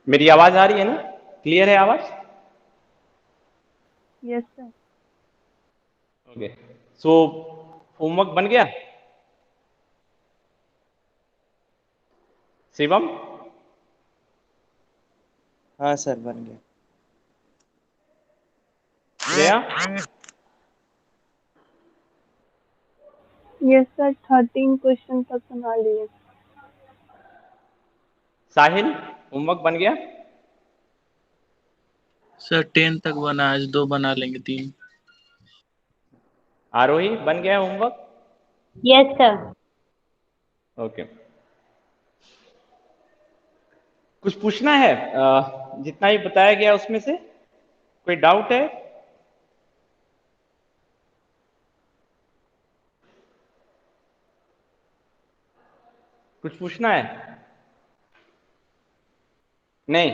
मेरी आवाज आ रही है ना? क्लियर है आवाज? Yes sir. ओके। सो होमवर्क बन गया शिवम? हाँ सर बन गया। श्रेया? यस सर, 13 क्वेश्चन तक बना लिए। साहिल होमवर्क बन गया? सर 10 तक बना, आज 2 बना लेंगे, 3। आरोही बन गया होमवर्क? Yes sir. ओके। कुछ पूछना है जितना ही बताया गया उसमें से? कोई डाउट है? कुछ पूछना है? नहीं?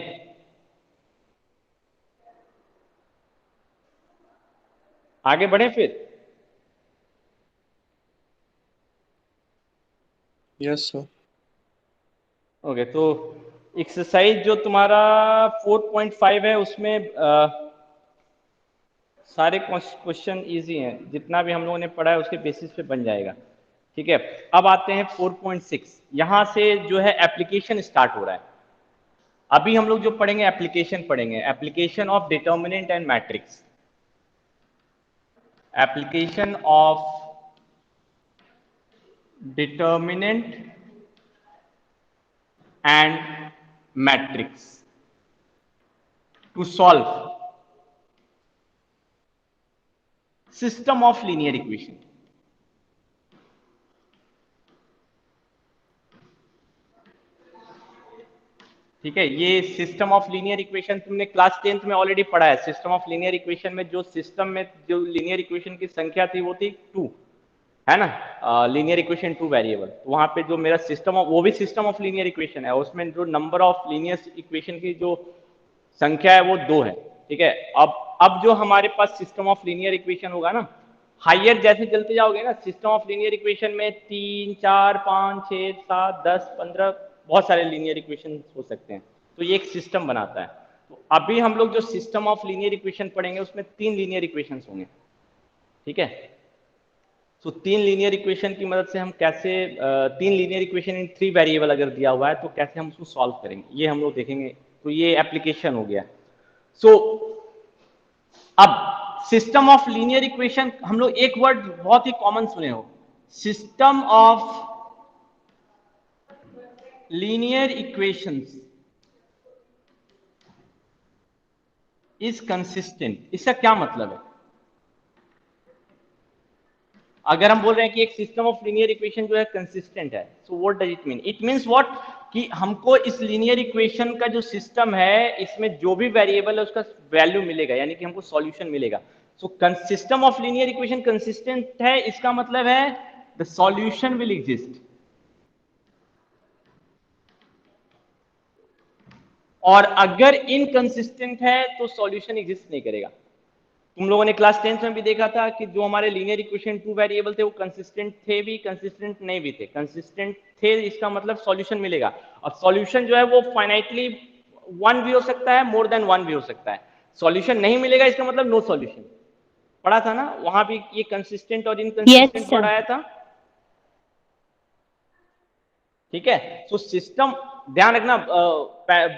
आगे बढ़े फिर? Yes sir. ओके। तो एक्सरसाइज जो तुम्हारा 4.5 है उसमें सारे क्वेश्चन इजी हैं, जितना भी हम लोगों ने पढ़ा है उसके बेसिस पे बन जाएगा। ठीक है। अब आते हैं 4.6। यहां से जो है एप्लीकेशन स्टार्ट हो रहा है। अभी हम लोग जो पढ़ेंगे एप्लीकेशन पढ़ेंगे, application of determinant and matrix. Application of determinant and matrix to solve system of linear equation. ठीक है। ये सिस्टम ऑफ लीनियर इक्वेशन तुमने क्लास 10th में ऑलरेडी पढ़ा है। सिस्टम ऑफ लीनियर इक्वेशन में जो सिस्टम में जो लीनियर इक्वेशन की संख्या थी वो थी 2, है ना? Linear equation 2 variable. तो वहां पे जो मेरा सिस्टम ऑफ, वो भी सिस्टम ऑफ लीनियर इक्वेशन है, उसमें जो नंबर ऑफ लीनियर इक्वेशन की जो संख्या है वो 2 है। ठीक है। अब जो हमारे पास सिस्टम ऑफ लीनियर इक्वेशन होगा ना, हाइयर जैसे चलते जाओगे ना, सिस्टम ऑफ लीनियर इक्वेशन में 3, 4, 5, 6, 7, 10, 15 बहुत सारे लीनियर इक्वेशन हो सकते हैं। तो ये एक सिस्टम बनाता है। तो अभी हम लोग जो सिस्टम ऑफ लीनियर इक्वेशन पढ़ेंगे उसमें 3 लीनियर इक्वेशन होंगे। ठीक है। तो 3 लीनियर इक्वेशन की मदद से हम कैसे 3 लीनियर इक्वेशन इन 3 वेरिएबल अगर दिया हुआ है तो कैसे हम उसको सॉल्व करेंगे, ये हम लोग देखेंगे। तो ये एप्लीकेशन हो गया। सो अब सिस्टम ऑफ लीनियर इक्वेशन, हम लोग एक वर्ड बहुत ही कॉमन सुने हो, system of linear equations is consistent. इसका क्या मतलब है? अगर हम बोल रहे हैं कि एक सिस्टम ऑफ लीनियर इक्वेशन जो है कंसिस्टेंट है, so what does it mean? It means what, कि हमको इस लीनियर इक्वेशन का जो सिस्टम है इसमें जो भी वेरिएबल है उसका वैल्यू मिलेगा, यानी कि हमको सॉल्यूशन मिलेगा। So system of linear equation consistent है, इसका मतलब है द सॉल्यूशन विल एग्जिस्ट। और अगर इनकंसिस्टेंट है तो सॉल्यूशन एग्जिस्ट नहीं करेगा। तुम लोगों ने क्लास 10th में भी देखा था कि जो हमारे लीनियर इक्वेशन 2 वेरिएबल थे वो कंसिस्टेंट थे भी, कंसिस्टेंट नहीं भी थे। कंसिस्टेंट थे इसका मतलब सॉल्यूशन मिलेगा, और सॉल्यूशन जो है वो फाइनाइटली 1 भी हो सकता है, मोर देन 1 भी हो सकता है। सॉल्यूशन नहीं मिलेगा इसका मतलब नो सॉल्यूशन। पढ़ा था ना वहां भी ये कंसिस्टेंट और इनकंसिस्टेंट पढ़ाया था। ठीक है। सो सिस्टम, ध्यान रखना,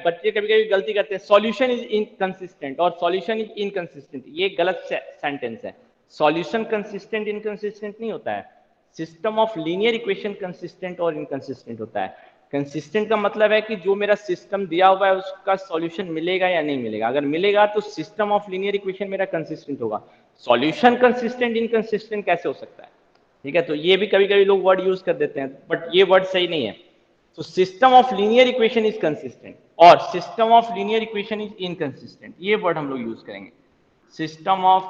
बच्चे कभी कभी गलती करते हैं, सॉल्यूशन इज इनकंसिस्टेंट और सॉल्यूशन इज इनकंसिस्टेंट, ये गलत सेंटेंस है। सॉल्यूशन कंसिस्टेंट इनकंसिस्टेंट नहीं होता है। System of linear equation consistent और इनकंसिस्टेंट होता है। कंसिस्टेंट का मतलब है कि जो मेरा सिस्टम दिया हुआ है उसका सॉल्यूशन मिलेगा या नहीं मिलेगा। अगर मिलेगा तो सिस्टम ऑफ लीनियर इक्वेशन मेरा कंसिस्टेंट होगा। सॉल्यूशन कंसिस्टेंट इनकंसिस्टेंट कैसे हो सकता है? ठीक है। तो ये भी कभी कभी लोग वर्ड यूज कर देते हैं, बट ये वर्ड सही नहीं है। So system of linear equation is consistent और system of linear equation is inconsistent, ये वर्ड हम लोग यूज करेंगे। System of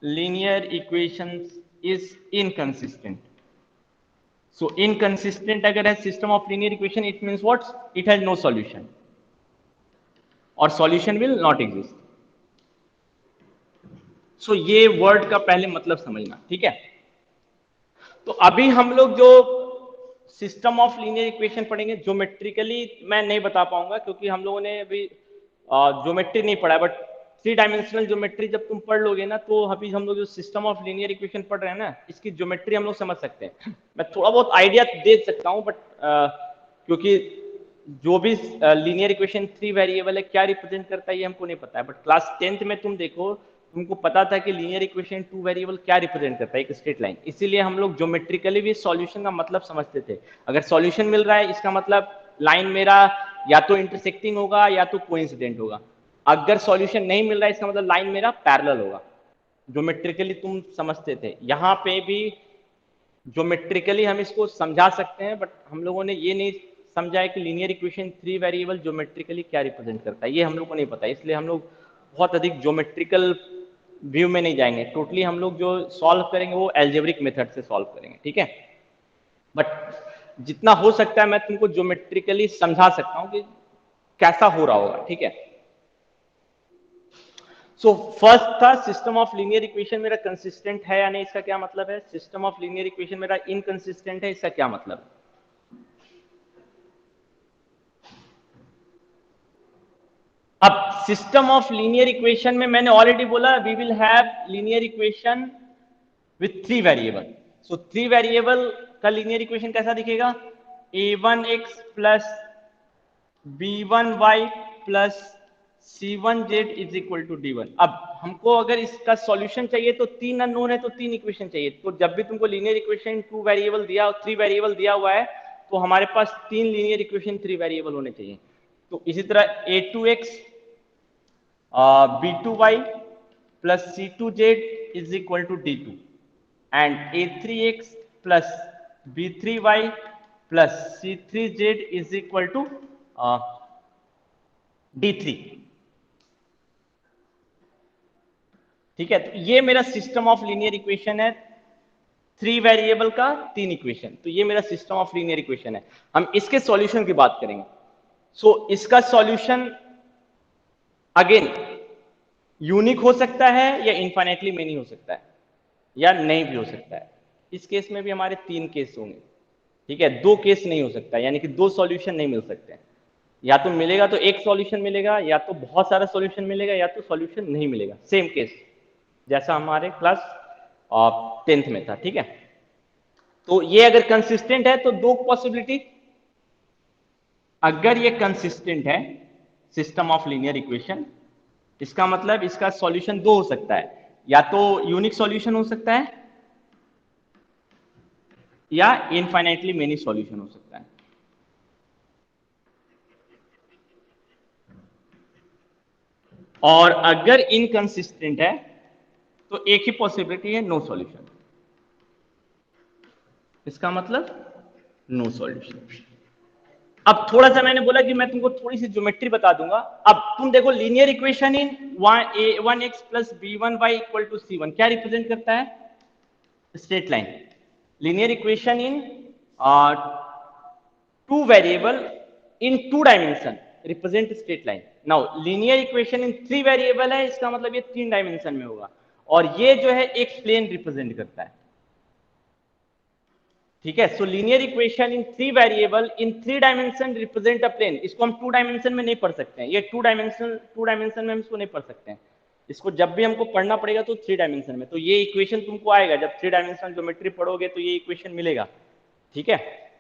linear equations is inconsistent. So inconsistent अगर है system of linear equation, it means what? It has no solution और solution will not exist. So ये word का पहले मतलब समझना। ठीक है। तो अभी हम लोग जो सिस्टम ऑफ लीनियर इक्वेशन पढ़ेंगे। ज्योमेट्रिकली मैं नहीं बता पाऊंगा क्योंकि हम लोगों ने अभी ज्योमेट्री नहीं पढ़ा है, बट 3 डायमेंशनल ज्योमेट्री जब तुम पढ़ लोगे ना, तो अभी हम लोग जो सिस्टम ऑफ लीनियर इक्वेशन पढ़ रहे हैं ना, इसकी ज्योमेट्री हम लोग समझ सकते हैं। मैं थोड़ा बहुत आइडिया दे सकता हूँ, बट क्योंकि जो भी लीनियर इक्वेशन 3 वेरिएबल है क्या रिप्रेजेंट करता है ये हमको नहीं पता है, बट क्लास 10th में तुम देखो, तुमको पता था कि लीनियर इक्वेशन 2 वेरिएबल क्या रिप्रेजेंट करता है, एक स्ट्रेट लाइन। इसीलिए हम लोग ज्योमेट्रिकली भी सॉल्यूशन का मतलब समझते थे। अगर सॉल्यूशन मिल रहा है इसका मतलब लाइन मेरा या तो इंटरसेक्टिंग होगा या तो कोइंसिडेंट होगा। अगर सॉल्यूशन नहीं मिल रहा है इसका मतलब लाइन मेरा पैरेलल होगा। ज्योमेट्रिकली तुम समझते थे। यहाँ पे भी ज्योमेट्रिकली हम इसको समझा सकते हैं, बट हम लोगों ने ये नहीं समझा है कि लीनियर इक्वेशन 3 वेरिएबल ज्योमेट्रिकली क्या रिप्रेजेंट करता है, ये हम लोग को नहीं पता। इसलिए हम लोग बहुत अधिक ज्योमेट्रिकल व्यू में नहीं जाएंगे। टोटली हम लोग जो सॉल्व करेंगे वो एल्जेब्रिक मेथड से सॉल्व करेंगे, ठीक है। बट जितना हो सकता है मैं तुमको ज्योमेट्रिकली समझा सकता हूं कि कैसा हो रहा होगा, ठीक है। सो फर्स्ट था सिस्टम ऑफ लीनियर इक्वेशन मेरा कंसिस्टेंट है या नहीं, इसका क्या मतलब है। सिस्टम ऑफ लीनियर इक्वेशन मेरा इनकंसिस्टेंट है, इसका क्या मतलब है। अब सिस्टम ऑफ लीनियर इक्वेशन में मैंने ऑलरेडी बोला we will have linear equation with 3 variable. So 3 variable का लीनियर इक्वेशन कैसा दिखेगा, a1x plus b1y plus c1z is equal to d1। अब हमको अगर इसका सॉल्यूशन चाहिए तो 3 अननोन है तो 3 इक्वेशन चाहिए। तो जब भी तुमको लीनियर इक्वेशन 2 वेरिएबल दिया, 3 वेरिएबल दिया हुआ है, तो हमारे पास 3 लीनियर इक्वेशन 3 वेरिएबल होने चाहिए। तो इसी तरह a2x b2y plus c2z is equal to d2 and a3x plus b3y plus c3z is equal to d3। ठीक है, तो ये मेरा सिस्टम ऑफ लीनियर इक्वेशन है, 3 वेरिएबल का 3 इक्वेशन। तो ये मेरा सिस्टम ऑफ लीनियर इक्वेशन है। हम इसके सॉल्यूशन की बात करेंगे। सो इसका सॉल्यूशन अगेन यूनिक हो सकता है या इनफाइनाइटली मेनी हो सकता है या नहीं भी हो सकता है। इस केस में भी हमारे 3 केस होंगे, ठीक है। 2 केस नहीं हो सकता, यानी कि 2 सॉल्यूशन नहीं मिल सकते। या तो मिलेगा तो एक सॉल्यूशन मिलेगा, या तो बहुत सारा सॉल्यूशन मिलेगा, या तो सॉल्यूशन नहीं मिलेगा। सेम केस जैसा हमारे क्लास 10th में था, ठीक है। तो ये अगर कंसिस्टेंट है तो 2 पॉसिबिलिटी। अगर ये कंसिस्टेंट है सिस्टम ऑफ लीनियर इक्वेशन, इसका मतलब इसका सॉल्यूशन 2 हो सकता है, या तो यूनिक सॉल्यूशन हो सकता है या इनफाइनाइटली मेनी सॉल्यूशन हो सकता है। और अगर इनकंसिस्टेंट है तो एक ही पॉसिबिलिटी है, नो सॉल्यूशन। इसका मतलब नो सॉल्यूशन। अब थोड़ा सा मैंने बोला कि मैं तुमको थोड़ी सी ज्योमेट्री बता दूंगा। अब तुम देखो linear equation in a1x plus b1y equal to c1 क्या रिप्रेजेंट करता है, straight line. Linear equation in 2 variable in 2 dimension represent straight line. Now linear equation in 3 variable है, इसका मतलब ये 3 डायमेंशन में होगा, और ये जो है एक प्लेन रिप्रेजेंट करता है, ठीक है। So linear equation in 3 variable in 3 dimension represent a plane. इसको हम 2 डायमेंशन में नहीं पढ़ सकते हैं, ये 2 डायमेंशन में हम इसको नहीं पढ़ सकते हैं। इसको जब भी हमको पढ़ना पड़ेगा तो 3 डायमेंशन में। तो ये इक्वेशन तुमको आएगा जब 3 डायमेंशनल ज्योमेट्री पढ़ोगे, तो ये इक्वेशन मिलेगा, ठीक है।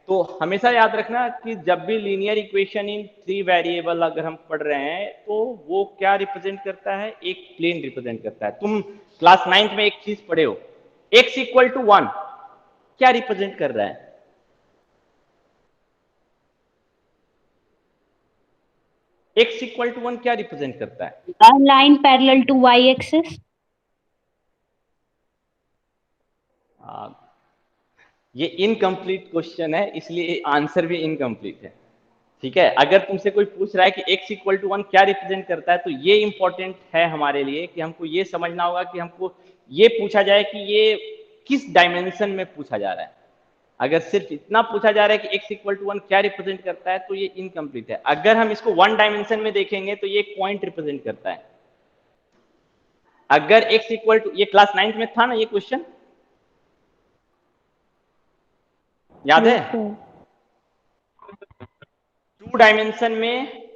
तो हमेशा याद रखना कि जब भी लीनियर इक्वेशन इन 3 वेरिएबल अगर हम पढ़ रहे हैं तो वो क्या रिप्रेजेंट करता है, एक प्लेन रिप्रेजेंट करता है। तुम क्लास 9th में एक चीज पढ़े हो, x इक्वल टू 1 क्या रिप्रेजेंट कर रहा है, x इक्वल टू 1 क्या रिप्रेजेंट करता है, A line parallel to y axis. ये इनकम्प्लीट क्वेश्चन है, इसलिए आंसर भी इनकम्प्लीट है, ठीक है। अगर तुमसे कोई पूछ रहा है कि x इक्वल टू 1 क्या रिप्रेजेंट करता है, तो ये इंपॉर्टेंट है हमारे लिए कि हमको ये समझना होगा कि हमको ये पूछा जाए कि ये किस डायमेंशन में पूछा जा रहा है। अगर सिर्फ इतना पूछा जा रहा है कि x इक्वल टू 1 क्या रिप्रेजेंट करता है, तो ये इनकम्प्लीट है। अगर हम इसको 1 डायमेंशन में देखेंगे तो ये एक पॉइंट रिप्रेजेंट करता है। अगर x इक्वल टू, ये क्लास 9th में था ना ये क्वेश्चन, याद है। 2 डायमेंशन में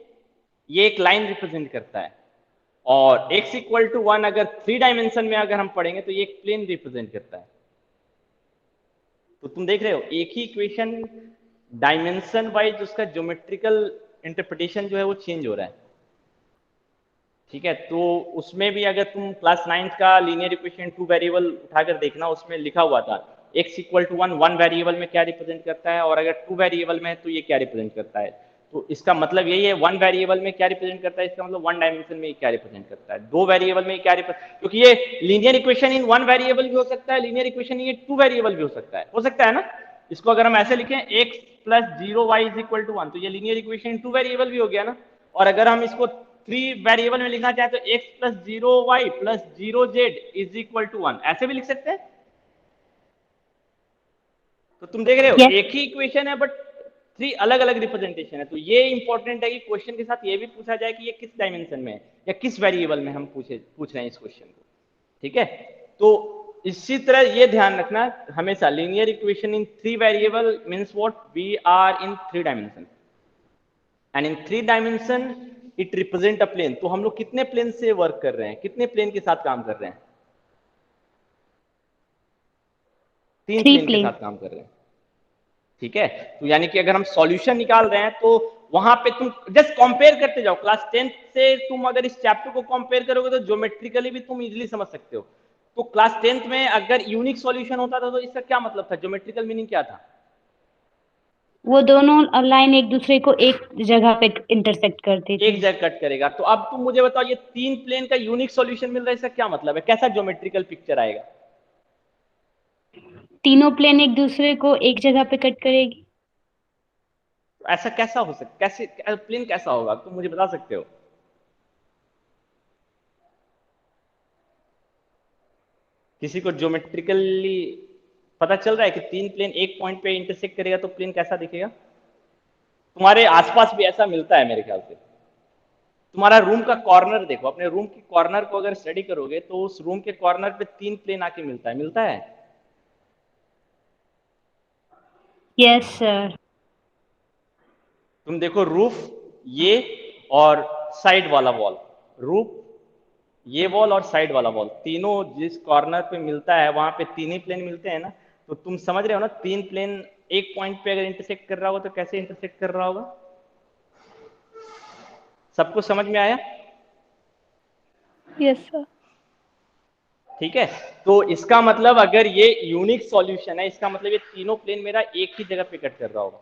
ये एक लाइन रिप्रेजेंट करता है, और x इक्वल टू 1 अगर 3 डायमेंशन में अगर हम पढ़ेंगे तो ये एक प्लेन रिप्रेजेंट करता है। तो तुम देख रहे हो एक ही इक्वेशन डायमेंशन वाइज उसका ज्योमेट्रिकल इंटरप्रिटेशन जो है वो चेंज हो रहा है। ठीक है, तो उसमें भी अगर तुम क्लास 9th का लीनियर इक्वेशन 2 वेरिएबल उठाकर देखना, उसमें लिखा हुआ था x इक्वल टू 1 वेरिएबल में क्या रिप्रेजेंट करता है, और अगर 2 वेरिएबल में है तो ये क्या रिप्रेजेंट करता है। तो इसका मतलब यही है 1 वेरिएबल में क्या रिप्रेजेंट करता है, इसका मतलब 1 डायमेंशन में क्या रिप्रेजेंट करता है, 2 वेरिएबल में क्या रिप्रेजेंट, क्योंकि ये लीनियर इक्वेशन इन 1 वेरिएबल भी हो सकता है, लीनियर इक्वेशन ये 2 वेरिएबल भी हो सकता है ना। इसको अगर हम ऐसे लिखें x plus 0y is equal to 1, तो ये लीनियर इक्वेशन 2 वेरिएबल भी हो गया ना। और अगर हम इसको 3 वेरिएबल में लिखना चाहे तो x plus 0y plus 0z is equal to 1, ऐसे भी लिख सकते हैं। तो तुम देख रहे हो Yes. एक ही इक्वेशन है बट 3 अलग अलग रिप्रेजेंटेशन है। तो ये इंपॉर्टेंट है कि क्वेश्चन के साथ ये भी पूछा जाए कि ये किस डायमेंशन में है या किस वेरिएबल में हम पूछ रहे हैं इस क्वेश्चन को। ठीक है, तो इसी तरह ये ध्यान रखना हमेशा, linear equation in 3 variable means what, we are in 3 dimension and in 3 dimension it represent a plane. तो हम लोग कितने प्लेन से वर्क कर रहे हैं, कितने प्लेन के साथ काम कर रहे हैं, 3 प्लेन के साथ काम कर रहे हैं। ठीक है, तो यानी कि अगर हम सॉल्यूशन निकाल रहे हैं तो वहां पे तुम जस्ट कंपेयर करते जाओ। क्लास 10th से तुम अगर इस चैप्टर को कंपेयर करोगे तो ज्योमेट्रिकली भी तुम इजीली समझ सकते हो। तो क्लास 10th में अगर यूनिक सॉल्यूशन होता था तो इसका क्या मतलब था, ज्योमेट्रिकल मीनिंग क्या था, वो दोनों लाइन एक दूसरे को एक जगह पे इंटरसेक्ट करती थी। एक जगह कट करेगा। तो अब तुम मुझे बताओ ये 3 प्लेन का यूनिक सॉल्यूशन मिल रहा है, इसका क्या मतलब है, कैसा ज्योमेट्रिकल पिक्चर आएगा। तीनों प्लेन एक दूसरे को एक जगह पे कट करेगी। ऐसा कैसा हो सकता, कैसे प्लेन कैसा होगा, तुम मुझे बता सकते हो। किसी को ज्योमेट्रिकली पता चल रहा है कि 3 प्लेन एक पॉइंट पे इंटरसेक्ट करेगा तो प्लेन कैसा दिखेगा। तुम्हारे आसपास भी ऐसा मिलता है मेरे ख्याल से। तुम्हारा रूम का कॉर्नर देखो, अपने रूम की कॉर्नर को अगर स्टडी करोगे तो उस रूम के कॉर्नर पे 3 प्लेन आके मिलता है। Yes sir. तुम देखो रूफ ये और साइड वाला वॉल, रूफ ये वॉल और साइड वाला वॉल, तीनों जिस कॉर्नर पे मिलता है वहां पे 3 ही प्लेन मिलते हैं ना। तो तुम समझ रहे हो ना, 3 प्लेन एक पॉइंट पे अगर इंटरसेक्ट कर रहा होगा तो कैसे इंटरसेक्ट कर रहा होगा। सबको समझ में आया। Yes sir. ठीक है, तो इसका मतलब अगर ये यूनिक सॉल्यूशन है, इसका मतलब ये तीनों प्लेन मेरा एक ही जगह पे कट कर रहा होगा।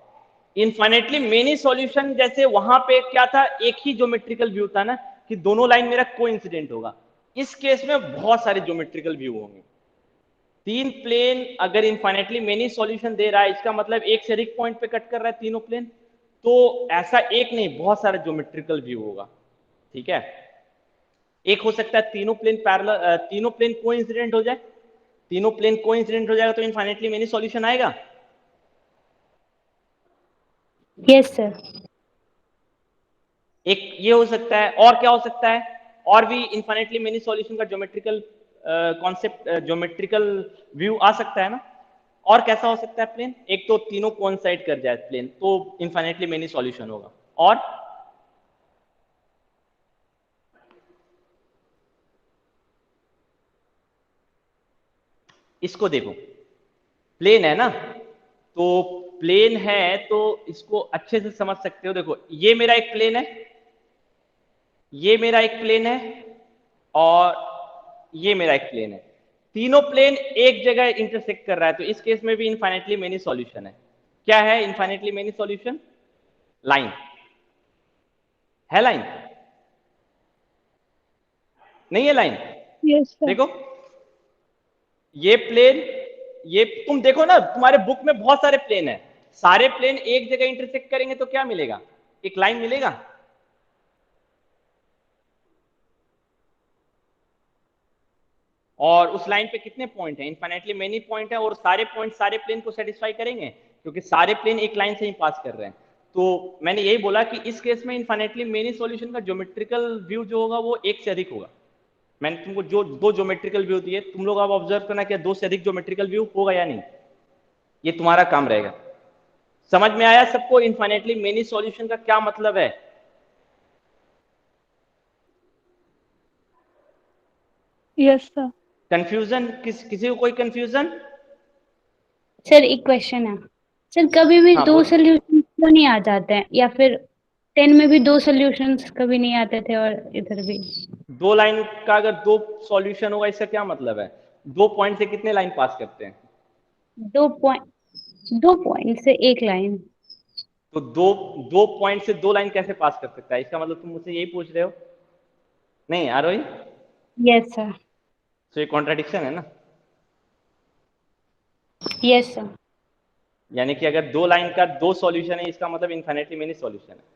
इनफाइनेटली मेनी सॉल्यूशन जैसे वहां पे क्या था, एक ही ज्योमेट्रिकल व्यू था ना, कि दोनों लाइन मेरा कोइंसिडेंट होगा। इस केस में बहुत सारे ज्योमेट्रिकल व्यू होंगे। 3 प्लेन अगर इनफाइनेटली मेनी सॉल्यूशन दे रहा है, इसका मतलब एक से अधिक पॉइंट पे कट कर रहा है तीनों प्लेन, तो ऐसा एक नहीं बहुत सारा ज्योमेट्रिकल व्यू होगा। ठीक है, एक हो सकता है तीनों प्लेन पैरेलल, तीनों प्लेन कोइंसिडेंट हो जाए, तीनों प्लेन कोइंसिडेंट हो जाएगा तो इनफाइनेटली मेनी सॉल्यूशन आएगा। Yes sir. एक ये हो सकता है, और क्या हो सकता है, और भी इनफाइनेटली मेनी सॉल्यूशन का ज्योमेट्रिकल कॉन्सेप्ट, ज्योमेट्रिकल व्यू आ सकता है ना। और कैसा हो सकता है प्लेन, एक तो तीनों कोइंसाइड कर जाए प्लेन तो इनफाइनेटली मेनी सॉल्यूशन होगा। और इसको देखो, प्लेन है ना, तो प्लेन है तो इसको अच्छे से समझ सकते हो। देखो ये मेरा एक प्लेन है, ये मेरा एक प्लेन है, और ये मेरा एक प्लेन है। तीनों प्लेन एक जगह इंटरसेक्ट कर रहा है, तो इस केस में भी इनफाइनेटली मेनी सॉल्यूशन है। क्या है इनफाइनेटली मेनी सॉल्यूशन, लाइन है, लाइन नहीं है, लाइन। Yes sir. देखो ये प्लेन, ये तुम देखो ना तुम्हारे बुक में बहुत सारे प्लेन है, सारे प्लेन एक जगह इंटरसेक्ट करेंगे तो क्या मिलेगा, एक लाइन मिलेगा। और उस लाइन पे कितने पॉइंट है, इनफाइनेटली मेनी पॉइंट है, और सारे पॉइंट सारे प्लेन को सेटिस्फाई करेंगे क्योंकि सारे प्लेन एक लाइन से ही पास कर रहे हैं। तो मैंने यही बोला कि इस केस में इनफाइनेटली मेनी सॉल्यूशन का ज्योमेट्रिकल व्यू जो होगा वो एक से अधिक होगा। मैंने तुमको जो 2 ज्योमेट्रिकल व्यू दिए, तुम लोग अब ऑब्जर्व करना कि 2 से अधिक ज्योमेट्रिकल व्यू होगा या नहीं, ये तुम्हारा काम रहेगा। समझ में आया सबको इनफाइनाइटली मेनी सॉल्यूशन का क्या मतलब है? Yes sir. कंफ्यूजन किसी को कोई कंफ्यूजन? सर एक क्वेश्चन है सर, कभी भी हाँ दो बोल। सोल्यूशन क्यों नहीं आ जाते हैं, या फिर 10 में भी दो सॉल्यूशंस कभी नहीं आते थे और इधर भी? दो लाइन का अगर दो सॉल्यूशन होगा इसका क्या मतलब है? 2 पॉइंट से कितने लाइन पास करते हैं? 2 पॉइंट से एक लाइन। तो दो पॉइंट से 2 लाइन कैसे पास कर सकता है? इसका मतलब तुम मुझसे यही पूछ रहे हो? नहीं आरोही, यस सर। तो ये कॉन्ट्राडिक्शन है ना। Yes sir. यानी कि अगर 2 लाइन का 2 सॉल्यूशन है इसका मतलब इनफाइनाइटली मेनी सॉल्यूशन है।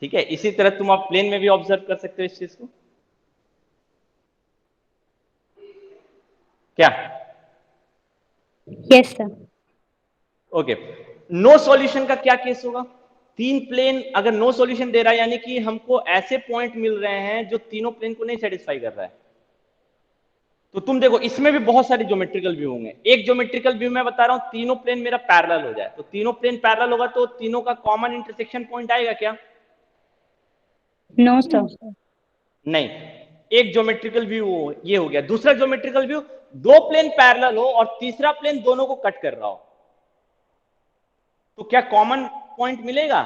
ठीक है, इसी तरह तुम आप प्लेन में भी ऑब्जर्व कर सकते हो इस चीज को। क्या? Yes sir. Okay, no solution का क्या केस होगा? 3 प्लेन अगर नो सॉल्यूशन दे रहा है यानी कि हमको ऐसे पॉइंट मिल रहे हैं जो तीनों प्लेन को नहीं सेटिस्फाई कर रहा है। तो तुम देखो इसमें भी बहुत सारे ज्योमेट्रिकल व्यू होंगे। एक ज्योमेट्रिकल व्यू मैं बता रहा हूं, तीनों प्लेन मेरा पैरेलल हो जाए, तो तीनों प्लेन पैरेलल होगा तो तीनों का कॉमन इंटरसेक्शन पॉइंट आएगा क्या? No sir. नहीं। एक ज्योमेट्रिकल व्यू ये हो गया। दूसरा ज्योमेट्रिकल व्यू, दो प्लेन पैरेलल हो और तीसरा प्लेन दोनों को कट कर रहा हो, तो क्या कॉमन पॉइंट मिलेगा?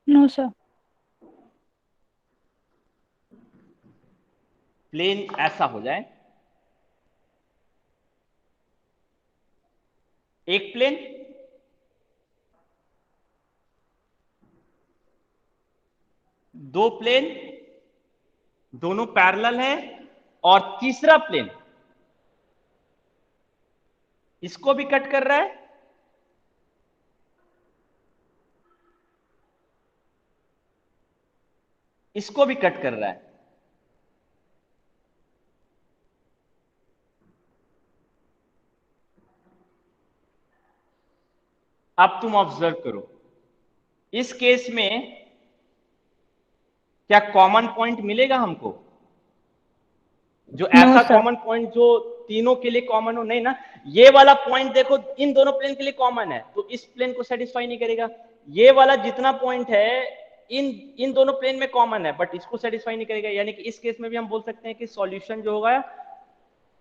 No sir. प्लेन ऐसा हो जाए, एक प्लेन, दो प्लेन दोनों पैरेलल है, और तीसरा प्लेन इसको भी कट कर रहा है, इसको भी कट कर रहा है। अब तुम ऑब्जर्व करो, इस केस में क्या कॉमन पॉइंट मिलेगा हमको? जो नो ऐसा सर। कॉमन पॉइंट जो तीनों के लिए कॉमन हो? नहीं ना। ये वाला पॉइंट देखो इन दोनों प्लेन के लिए कॉमन है तो इस प्लेन को सेटिस्फाई नहीं करेगा। ये वाला जितना पॉइंट है इन इन दोनों प्लेन में कॉमन है बट इसको सेटिस्फाई नहीं करेगा। यानी कि इस केस में भी हम बोल सकते हैं कि सॉल्यूशन जो होगा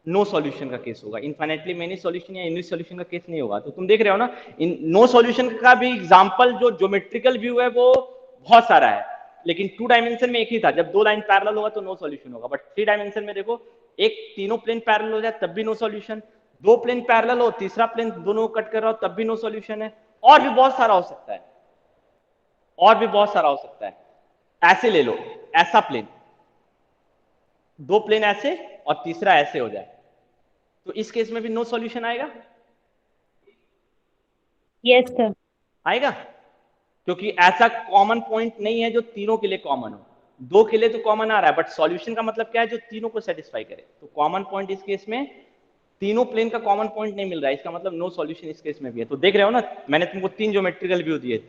नो सॉल्यूशन का केस होगा, इनफाइनाइटली मेनी सॉल्यूशन या यूनिक सॉल्यूशन का केस नहीं होगा। तो तुम देख रहे हो ना, इन नो सॉल्यूशन का भी एग्जांपल जो ज्योमेट्रिकल व्यू है वो बहुत सारा है, लेकिन 2 डायमेंशन में एक ही था। जब 2 लाइन पैरेलल होगा तो नो सॉल्यूशन होगा, बट 3 डायमेंशन में देखो, एक तीनों प्लेन पैरेलल हो जाए तब भी नो सॉल्यूशन, 2 प्लेन पैरेलल हो तीसरा प्लेन दोनों कट कर रहा हो तब भी नो सॉल्यूशन है, और भी बहुत सारा हो सकता है, और भी बहुत सारा हो सकता है। ऐसे ले लो, ऐसा प्लेन, 2 प्लेन ऐसे और तीसरा ऐसे हो जाए, तो इस केस में भी नो सॉल्यूशन आएगा? Yes sir. आएगा, क्योंकि ऐसा कॉमन पॉइंट नहीं है जो तीनों के लिए कॉमन हो। 2 के लिए तो कॉमन आ रहा है बट सॉल्यूशन का मतलब क्या है? जो तीनों को सेटिस्फाई करे। तो कॉमन पॉइंट इस केस में तीनों प्लेन का कॉमन पॉइंट नहीं मिल रहा है, इसका मतलब नो सॉल्यूशन इस केस में भी है। तो देख रहे हो ना, मैंने तुमको 3 ज्योमेट्रिकल व्यू दिए।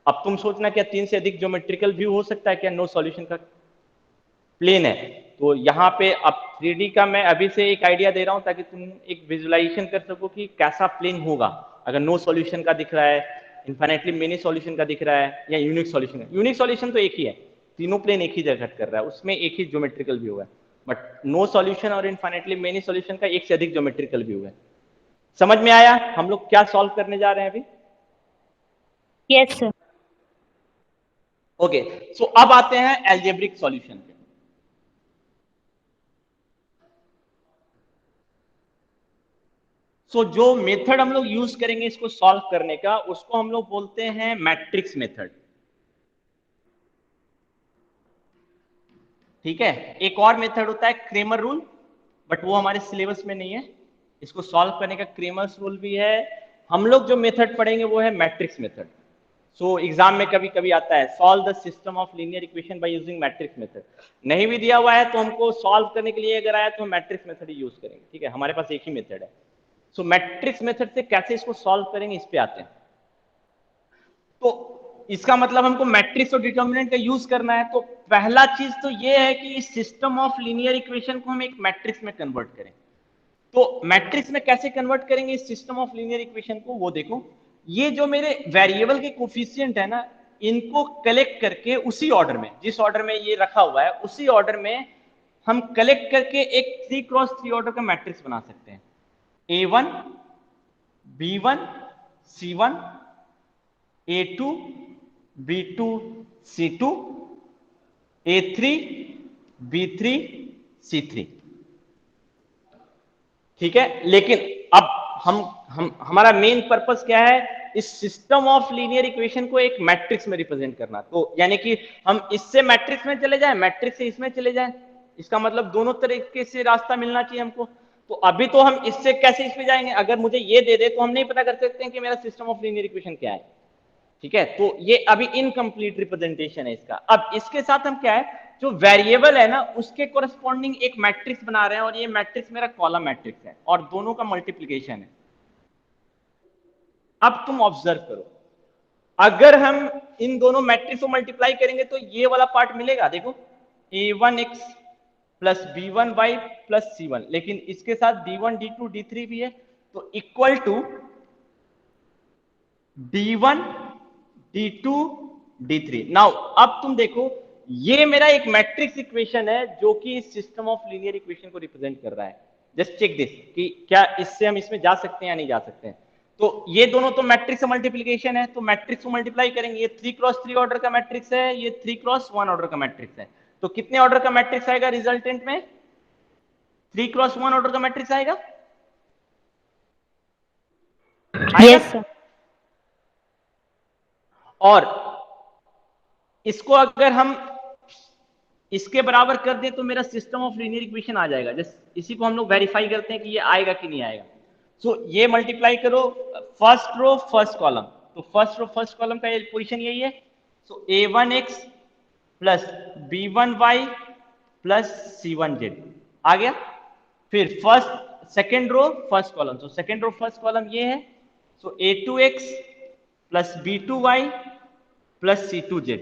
अब तुम सोचना क्या 3 से अधिक ज्योमेट्रिकल व्यू हो सकता है क्या नो सॉल्यूशन का प्लेन है? तो यहाँ पे अब 3D का मैं अभी से एक आइडिया दे रहा हूं ताकि तुम एक विजुअलाइजेशन कर सको कि कैसा प्लेन होगा अगर नो सॉल्यूशन का दिख रहा है, इनफाइनाइटली मेनी सॉल्यूशन का दिख रहा है, या यूनिक सॉल्यूशन। यूनिक सॉल्यूशन तो एक ही है, तीनों प्लेन एक ही जगह कट कर रहा है, उसमें एक ही ज्योमेट्रिकल व्यू है। बट नो सॉल्यूशन और इनफाइनाइटली मेनी सॉल्यूशन का एक से अधिक ज्योमेट्रिकल व्यू है। समझ में आया हम लोग क्या सॉल्व करने जा रहे हैं अभी? Yes sir. ओके, सो अब आते हैं एल्जेब्रिक सॉल्यूशन पे। सो जो मेथड हम लोग यूज करेंगे इसको सॉल्व करने का, उसको हम लोग बोलते हैं मैट्रिक्स मेथड। ठीक है, एक और मेथड होता है क्रेमर रूल, बट वो हमारे सिलेबस में नहीं है। इसको सॉल्व करने का क्रेमर्स रूल भी है। हम लोग जो मेथड पढ़ेंगे वो है मैट्रिक्स मेथड। सो एग्जाम में कभी कभी आता है solve the system of linear equation by using matrix method. नहीं भी दिया हुआ है तो हमको सॉल्व करने के लिए अगर आया तो हम मैट्रिक्स मेथड ही यूज करेंगे। ठीक है, हमारे पास एक ही मेथड है। सो मैट्रिक्स मेथड से कैसे इसको सॉल्व करेंगे इस पे आते हैं। तो इसका मतलब हमको मैट्रिक्स और डिटर्मिनेंट का यूज करना है। तो पहला चीज तो ये है कि इस सिस्टम ऑफ लीनियर इक्वेशन को हम एक मैट्रिक्स में कन्वर्ट करें। तो मैट्रिक्स में कैसे कन्वर्ट करेंगे इस सिस्टम ऑफ लीनियर इक्वेशन को, वो देखो। ये जो मेरे वेरिएबल के कोफिशिएंट है ना, इनको कलेक्ट करके उसी ऑर्डर में, जिस ऑर्डर में ये रखा हुआ है उसी ऑर्डर में हम कलेक्ट करके एक 3x3 ऑर्डर का मैट्रिक्स बना सकते हैं। A1 B1 C1 A2 B2 C2 A3 B3 C3। ठीक है, लेकिन अब हमारा मेन पर्पस क्या है, इस सिस्टम ऑफ लीनियर इक्वेशन को एक मैट्रिक्स में रिप्रेजेंट करना। तो यानी कि हम इससे मैट्रिक्स में चले जाएं, मैट्रिक्स से इसमें चले जाएं, इसका मतलब दोनों तरीके से रास्ता मिलना चाहिए हमको। तो अभी तो हम इससे कैसे इसमें जाएंगे, अगर मुझे ये दे दे तो हम नहीं पता कर सकते हैं कि मेरा सिस्टम ऑफ लीनियर इक्वेशन क्या है। ठीक है, तो ये अभी इनकम्प्लीट रिप्रेजेंटेशन है इसका। अब इसके साथ हम क्या है, जो वेरिएबल है ना उसके कोरस्पॉन्डिंग एक मैट्रिक्स बना रहे हैं, और ये मैट्रिक्स मेरा कॉलम मैट्रिक्स है और दोनों का मल्टीप्लीकेशन है। अब तुम ऑब्जर्व करो, अगर हम इन दोनों मैट्रिक्स को मल्टीप्लाई करेंगे तो ये वाला पार्ट मिलेगा, देखो a1x plus b1y plus c1, लेकिन इसके साथ d1 d2 d3 भी है, तो equal to d1 d2 d3। Now अब तुम देखो, ये मेरा एक मैट्रिक्स इक्वेशन है जो कि इस सिस्टम ऑफ लीनियर इक्वेशन को रिप्रेजेंट कर रहा है। जस्ट चेक दिस कि क्या इससे हम इसमें जा सकते हैं या नहीं जा सकते हैं। तो ये दोनों तो मैट्रिक्स मल्टीप्लीकेशन है, तो मैट्रिक्स को मल्टीप्लाई करेंगे। ये 3x3 ऑर्डर का मैट्रिक्स है, ये 3x1 ऑर्डर का मैट्रिक्स है। तो कितने ऑर्डर का मैट्रिक्स आएगा रिजल्टेंट में, 3x1 ऑर्डर का मैट्रिक्स आएगा। Yes sir. और इसको अगर हम इसके बराबर कर दें तो मेरा सिस्टम ऑफ लीनियर इक्वेशन आ जाएगा। जस्ट इसी को हम लोग वेरीफाई करते हैं कि ये आएगा कि नहीं आएगा। सो ये मल्टीप्लाई करो, फर्स्ट रो फर्स्ट कॉलम, तो फर्स्ट रो फर्स्ट कॉलम का पोजीशन यही है। सो a1x plus b1y plus c1z आ गया। फिर first second row first column, तो सेकेंड रो फर्स्ट कॉलम ये है। So a2x plus b2y plus c2z।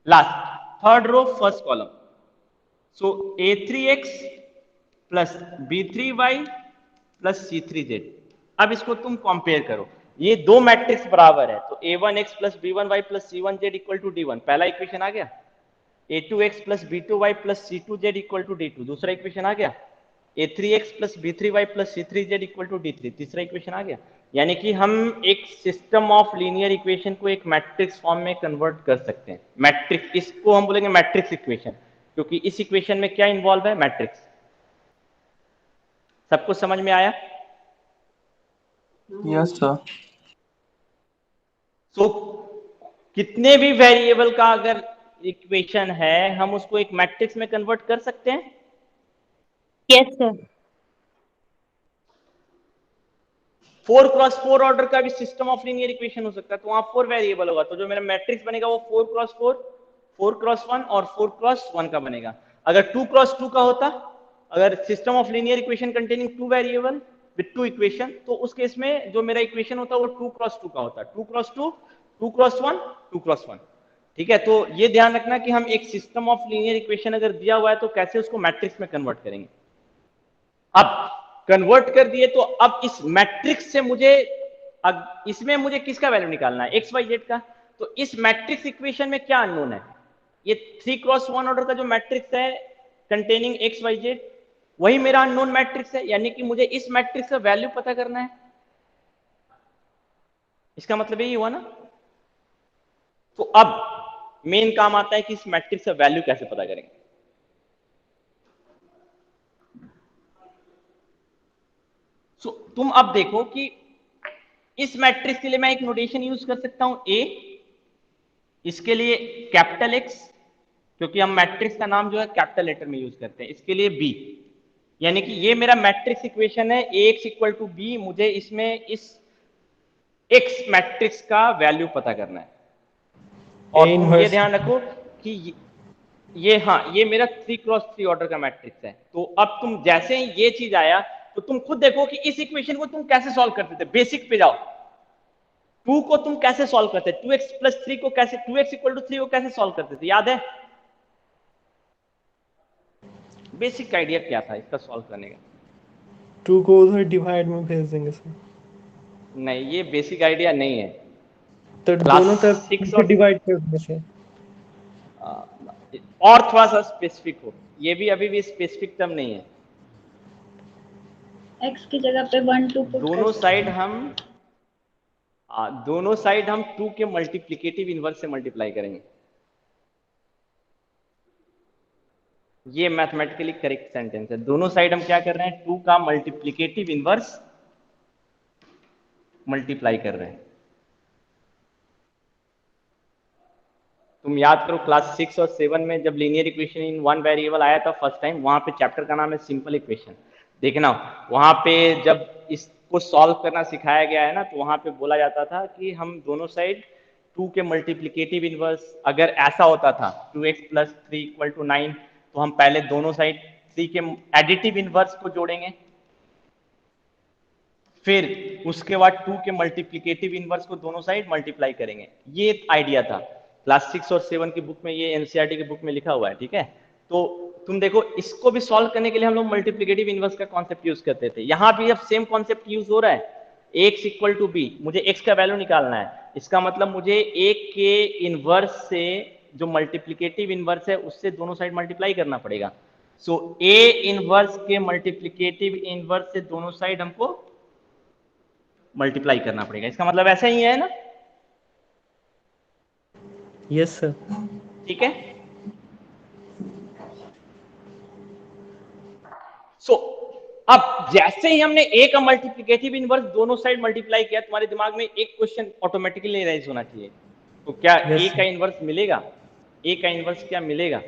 Last third row first column, so a3x plus b3y plus c3z। अब इसको तुम compare करो, ये दो मैट्रिक्स बराबर है, तो a1x plus b1y plus c1z equal to d1, पहला इक्वेशन आ गया। a2x plus b2y plus c2z equal to d2, दूसरा इक्वेशन आ गया। a3x plus b3y plus c3z equal to d3, तीसरा इक्वेशन आ गया। यानी कि हम एक सिस्टम ऑफ लीनियर इक्वेशन को एक मैट्रिक्स फॉर्म में कन्वर्ट कर सकते हैं। मैट्रिक्स, इसको हम बोलेंगे मैट्रिक्स इक्वेशन, क्योंकि इस इक्वेशन में क्या इन्वॉल्व है, मैट्रिक्स। सबको समझ में आया? Yes sir. तो कितने भी वेरिएबल का अगर इक्वेशन है हम उसको एक मैट्रिक्स में कन्वर्ट कर सकते हैं। Yes sir. 4x4 ऑर्डर का भी सिस्टम ऑफ लीनियर इक्वेशन हो सकता है, तो वहां 4 वेरिएबल होगा, तो जो मेरा मैट्रिक्स बनेगा वो 4x4 4x1 और 4x1 का बनेगा। अगर 2x2 का होता, अगर system of linear equation containing 2 variable with 2 equation, तो उस केस में जो मेरा इक्वेशन होता वो 2x2 का होता, 2x2 2x1 2x1। ठीक है, तो ये ध्यान रखना कि हम एक सिस्टम ऑफ लीनियर इक्वेशन अगर दिया हुआ है तो कैसे उसको मैट्रिक्स में कन्वर्ट करेंगे। अब कन्वर्ट कर दिए, तो अब इस मैट्रिक्स से मुझे, इसमें मुझे किसका वैल्यू निकालना है, एक्स वाई जेड का। तो इस मैट्रिक्स इक्वेशन में क्या अननोन है, ये 3x1 ऑर्डर का जो मैट्रिक्स है कंटेनिंग एक्स वाई जेड, वही मेरा अननोन मैट्रिक्स है। यानी कि मुझे इस मैट्रिक्स का वैल्यू पता करना है, इसका मतलब यही हुआ ना। तो अब मेन काम आता है कि इस मैट्रिक्स का वैल्यू कैसे पता करेंगे। सो तुम अब देखो कि इस मैट्रिक्स के लिए मैं एक नोटेशन यूज कर सकता हूं ए, इसके लिए कैपिटल एक्स, क्योंकि हम मैट्रिक्स का नाम जो है कैपिटल लेटर में यूज करते हैं, इसके लिए बी। यानी कि ये मेरा मैट्रिक्स इक्वेशन है, ax इक्वल टू बी। मुझे इसमें इस एक्स मैट्रिक्स का वैल्यू पता करना है। और तुम ये ध्यान रखो कि ये, हाँ, ये मेरा 3x3 ऑर्डर का मैट्रिक्स है। तो अब तुम जैसे ही ये चीज आया तो तुम खुद देखो कि इस इक्वेशन को तुम कैसे सॉल्व करते थे। बेसिक पे जाओ, 2 को तुम कैसे सॉल्व करते थे, 2x प्लस 3 को कैसे, 2x इक्वल टू 3 को कैसे सॉल्व करते थे, याद है? बेसिक आइडिया क्या था इसका सॉल्व करने का? 2 को उधर डिवाइड में भेज देंगे सर। नहीं, ये बेसिक आइडिया नहीं है। तो क्लास दोनों तरफ 6 से और डिवाइड कर देंगे सर। और थोड़ा सा स्पेसिफिक हो, ये भी अभी भी स्पेसिफिक टर्म नहीं है। x की जगह पे 1 2 पुट दोनों साइड हम 2 के मल्टीप्लिकेटिव इनवर्स से मल्टीप्लाई करेंगे। ये मैथमेटिकली करेक्ट सेंटेंस है। दोनों साइड हम क्या कर रहे हैं, 2 का मल्टीप्लिकेटिव इनवर्स मल्टीप्लाई कर रहे हैं। तुम याद करो क्लास 6 और 7 में जब linear equation in one variable आया था फर्स्ट टाइम, वहां पे चैप्टर का नाम है सिंपल इक्वेशन। देखना वहां पे जब इसको सॉल्व करना सिखाया गया है ना, तो वहां पे बोला जाता था कि हम दोनों साइड 2 के मल्टीप्लिकेटिव इनवर्स, अगर ऐसा होता था 2x + 3 = 9, तो हम पहले दोनों साइड 3 के एडिटिव इनवर्स को जोड़ेंगे, फिर उसके बाद 2 के मल्टीप्लिकेटिव इनवर्स को दोनों साइड मल्टीप्लाई करेंगे। ये आइडिया था। क्लास 6 और 7 की बुक में, ये एनसीईआरटी की बुक में लिखा हुआ है, ठीक है। तो तुम देखो, इसको भी सॉल्व करने के लिए हम लोग मल्टीप्लिकेटिव इनवर्स का कॉन्सेप्ट यूज करते थे। यहां भी अब सेम कॉन्सेप्ट यूज हो रहा है। x = b, मुझे x का वैल्यू निकालना है। इसका मतलब मुझे a के इनवर्स से जो मल्टीप्लिकेटिव इनवर्स है उससे दोनों साइड मल्टीप्लाई करना पड़ेगा। सो a इनवर्स के मल्टीप्लिकेटिव इनवर्स से दोनों साइड हमको मल्टीप्लाई करना पड़ेगा। इसका मतलब ऐसा ही है ना? Yes sir. ठीक है। सो अब जैसे ही हमने a का मल्टीप्लिकेटिव इनवर्स दोनों साइड मल्टीप्लाई किया, तुम्हारे दिमाग में एक क्वेश्चन ऑटोमेटिकली राइज होना चाहिए, तो क्या Yes, a का इनवर्स मिलेगा? a का इनवर्स क्या मिलेगा?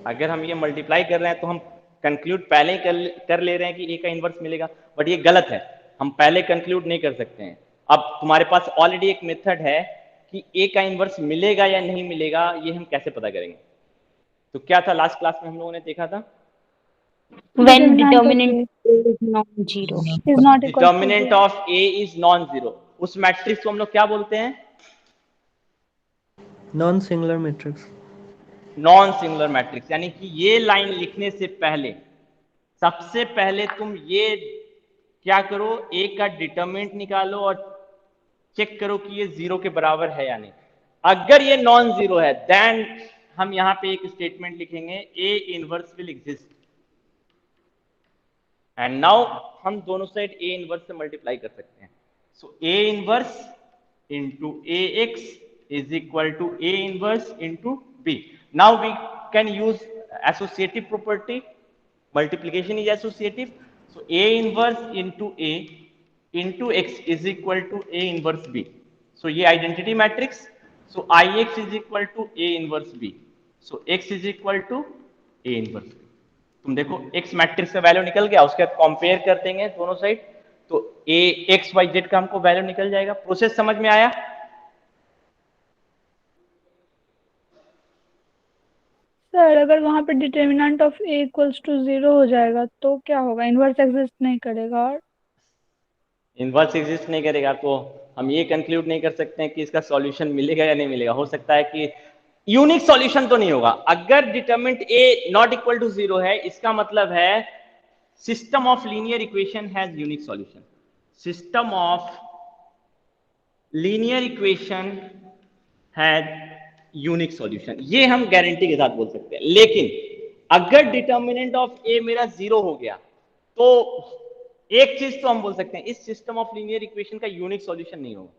अगर हम ये मल्टीप्लाई कर रहे हैं तो हम कंक्लूड पहले ही कर ले रहे हैं कि a का इनवर्स मिलेगा, बट ये गलत है। हम पहले कंक्लूड नहीं कर सकते हैं। अब तुम्हारे पास ऑलरेडी एक मेथड है कि a का इनवर्स मिलेगा या नहीं मिलेगा, ये हम कैसे पता करेंगे? तो क्या था लास्ट क्लास में हम लोगों ने देखा था, when determinant is non-zero is not equal to determinant 0. Of a is non zero. उस मैट्रिक्स को हम लोग क्या बोलते हैं? Non singular matrix. Non singular matrix. यानी कि ये लाइन लिखने से पहले सबसे पहले तुम ये क्या करो, a का डिटर्मिनेंट निकालो और चेक करो कि ये 0 के बराबर है या नहीं। अगर ये नॉन जीरो है, देन हम यहां पे एक स्टेटमेंट लिखेंगे, a inverse will exist. And now हम दोनों साइड a इनवर्स से मल्टीप्लाई कर सकते हैं। सो a inverse into ax is equal to a inverse into b. Now we can use associative property. Multiplication is associative. So a inverse into a into x is equal to a inverse b. So ये identity matrix. So ix is equal to a inverse b. So x is equal to a inverse b. तुम देखो x matrix का value निकल गया, उसके बाद compare कर देंगे दोनों साइड, तो a x y z का हमको वैल्यू निकल जाएगा। प्रोसेस समझ में आया? सर अगर वहां पे determinant of a equals to 0 हो जाएगा तो क्या होगा? इनवर्स एग्जिस्ट नहीं करेगा और इनवर्स एग्जिस्ट नहीं करेगा तो हम ये कंक्लूड नहीं कर सकते हैं कि इसका सॉल्यूशन मिलेगा या नहीं मिलेगा। हो सकता है कि यूनिक सॉल्यूशन तो नहीं होगा। अगर determinant a not equal to 0 है, इसका मतलब है system of linear equation has unique solution. System of linear equation has unique solution, ये हम गारंटी के साथ बोल सकते हैं। लेकिन अगर डिटर्मिनेंट ऑफ a मेरा 0 हो गया, तो एक चीज तो हम बोल सकते हैं, इस सिस्टम ऑफ लीनियर इक्वेशन का यूनिक सॉल्यूशन नहीं होगा।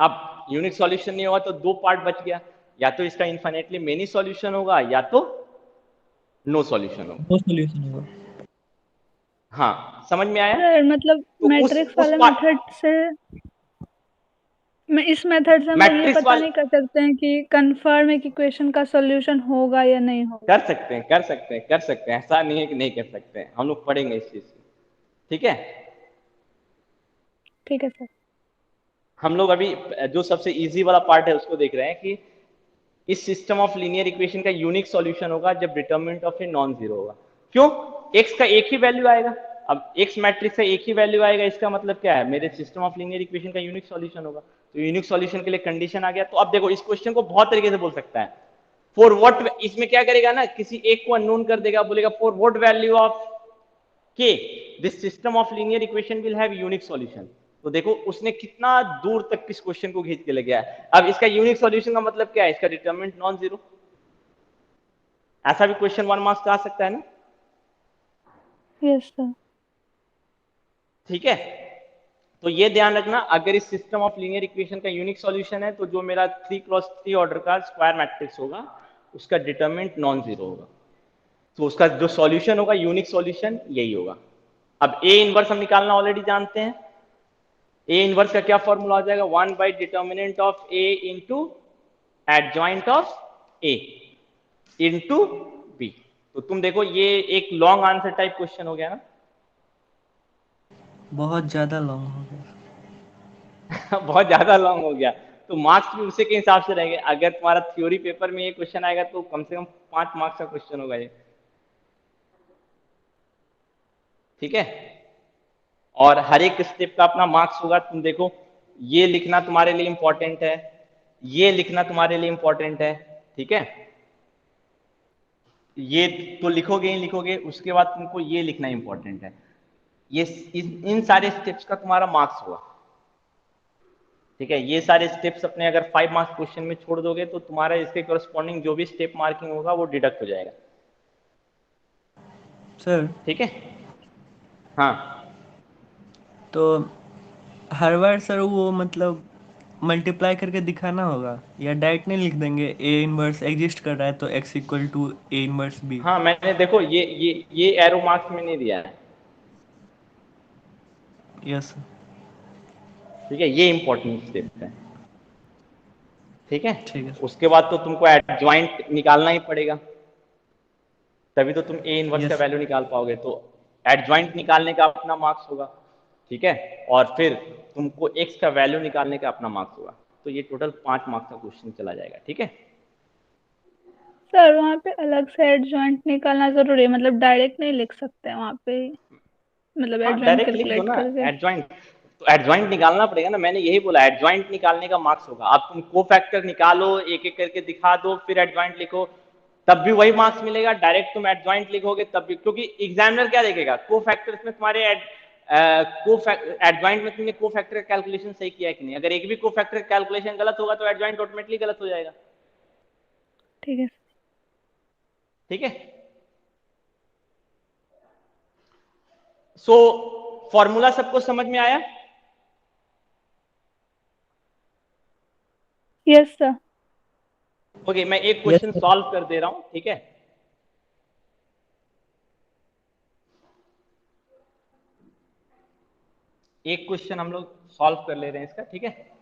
अब यूनिक सॉल्यूशन नहीं होगा तो दो पार्ट बच गया, या तो इसका इनफाइनेटली मेनी सॉल्यूशन होगा या तो नो सॉल्यूशन होगा। नो सॉल्यूशन होगा। हाँ, समझ में आया? सर मतलब तो मैट्रिक्स उस वाले मेथड से इस मेथड से हम लोग ये मैट्रिक्स पता वाले नहीं कर सकते हैं कि कंफर्म एक इक्वेशन का सॉल्यूशन होगा या नहीं होगा। कर सकते हैं, कर सकते हैं, कर सकते हैं। ऐसा नहीं है कि नहीं कर सकते हैं, हम लोग पढ़ेंगे इस चीज को। ठीक है, ठीक है सर। हम लोग अभी जो सबसे इजी वाला पार्ट है उसको देख रहे हैं कि इस सिस्टम ऑफ लीनियर इक्वेशन का यूनिक सॉल्यूशन होगा जब determinant of A non zero होगा। क्यों? x का एक ही वैल्यू आएगा। अब x मैट्रिक्स का एक ही वैल्यू आएगा, इसका मतलब क्या है, मेरे सिस्टम ऑफ लीनियर इक्वेशन का यूनिक सॉल्यूशन होगा। तो यूनिक सॉल्यूशन के लिए कंडीशन आ गया। तो अब देखो, इस क्वेश्चन को बहुत तरीके से बोल सकता है। फॉर व्हाट, इसमें क्या करेगा ना, किसी एक को अननोन कर देगा, बोलेगा फॉर व्हाट वैल्यू ऑफ के this system of linear equation will have unique solution. तो देखो उसने कितना दूर तक किस क्वेश्चन को खींच के ले गया है। अब इसका यूनिक सॉल्यूशन का मतलब क्या है, इसका डिटरमिनेंट नॉन जीरो। ऐसा भी क्वेश्चन 1 मार्क्स का आ सकता है ना। Yes sir. ठीक है, तो ये ध्यान रखना, अगर इस सिस्टम ऑफ लीनियर इक्वेशन का यूनिक सॉल्यूशन है तो जो मेरा 3x3 ऑर्डर का स्क्वायर मैट्रिक्स होगा उसका डिटरमिनेंट नॉन जीरो होगा। तो उसका जो सॉल्यूशन होगा, यूनिक सॉल्यूशन यही होगा। अब ए इनवर्स हम निकालना ऑलरेडी जानते हैं। ए इनवर्स का क्या फॉर्मूला आ जाएगा, 1/डिटर्मिनेंट of A into adjoint of A into B. तो तुम देखो ये एक लॉन्ग आंसर टाइप क्वेश्चन हो गया ना। बहुत ज्यादा लॉन्ग हो गया। बहुत ज्यादा लॉन्ग हो गया, तो मार्क्स भी उसी के हिसाब से रहेंगे। अगर तुम्हारा थ्योरी पेपर में ये क्वेश्चन आएगा तो कम से कम 5 मार्क्स का क्वेश्चन होगा ये। ठीक है, और हर एक स्टेप का अपना मार्क्स होगा। तुम देखो ये लिखना तुम्हारे लिए इंपॉर्टेंट है, ये लिखना तुम्हारे लिए इंपॉर्टेंट है। ठीक है, ये तो लिखोगे ही लिखोगे, उसके बाद तुमको ये लिखना इंपॉर्टेंट है। ये इन सारे स्टेप्स का तुम्हारा मार्क्स होगा। ठीक है, ये सारे स्टेप्स अपने अगर 5 मार्क्स क्वेश्चन में छोड़ दोगे तो तुम्हारा इसके करस्पॉन्डिंग जो भी स्टेप मार्किंग होगा वो डिडक्ट हो जाएगा। सर ठीक है, हाँ तो हर बार सर वो मतलब मल्टीप्लाई करके दिखाना होगा या डायरेक्ट नहीं लिख देंगे ए इनवर्स एग्जिस्ट कर रहा है तो x equal to A inverse B. हाँ, मैंने देखो ये एरो मार्क्स में नहीं दिया है। यस ठीक है, ये इंपॉर्टेंट स्टेप है। ठीक है, ठीक है। उसके बाद तो तुमको एडजॉइंट निकालना ही पड़ेगा, तभी तो तुम ए इनवर्स का Yes. वैल्यू निकाल पाओगे। तो एडजॉइंट निकालने का अपना मार्क्स होगा। ठीक है, और फिर तुमको एक्स का वैल्यू निकालने का अपना मार्क्स होगा। तो ये टोटल 5 मार्क्स का क्वेश्चन चला जाएगा। ठीक है, सर वहाँ पे अलग से एडजॉइंट निकालना जरूरी है, मतलब डायरेक्ट नहीं लिख सकते हैं वहाँ पे, मतलब हाँ एडजॉइंट डायरेक्ट लिख दो कैलकुलेट ना करके। एडजॉइंट। तो एडजॉइंट निकालना पड़ेगा ना, मैंने यही बोला एडजॉइंट निकालने का मार्क्स होगा। अब तुम को फैक्टर निकालो, एक एक करके दिखा दो, फिर एडजॉइंट लिखो, तब भी वही मार्क्स मिलेगा। डायरेक्ट तुम एडजॉइंट लिखोगे तब भी, क्योंकि एग्जामिनर क्या देखेगा, को फैक्टर्स में तुम्हारे एडजॉइंट में तुमने को फैक्टर का कैलकुलेशन सही किया है कि नहीं। अगर एक भी को फैक्टर का कैलकुलेशन गलत होगा तो एडजॉइंट ऑटोमेटिकली गलत हो जाएगा। ठीक है। ठीक है, सो फॉर्मूला सबको समझ में आया। Yes sir. ओके, मैं एक Yes, क्वेश्चन sir. सॉल्व कर दे रहा हूं। ठीक है, एक क्वेश्चन हम लोग सॉल्व कर ले रहे हैं इसका। ठीक है,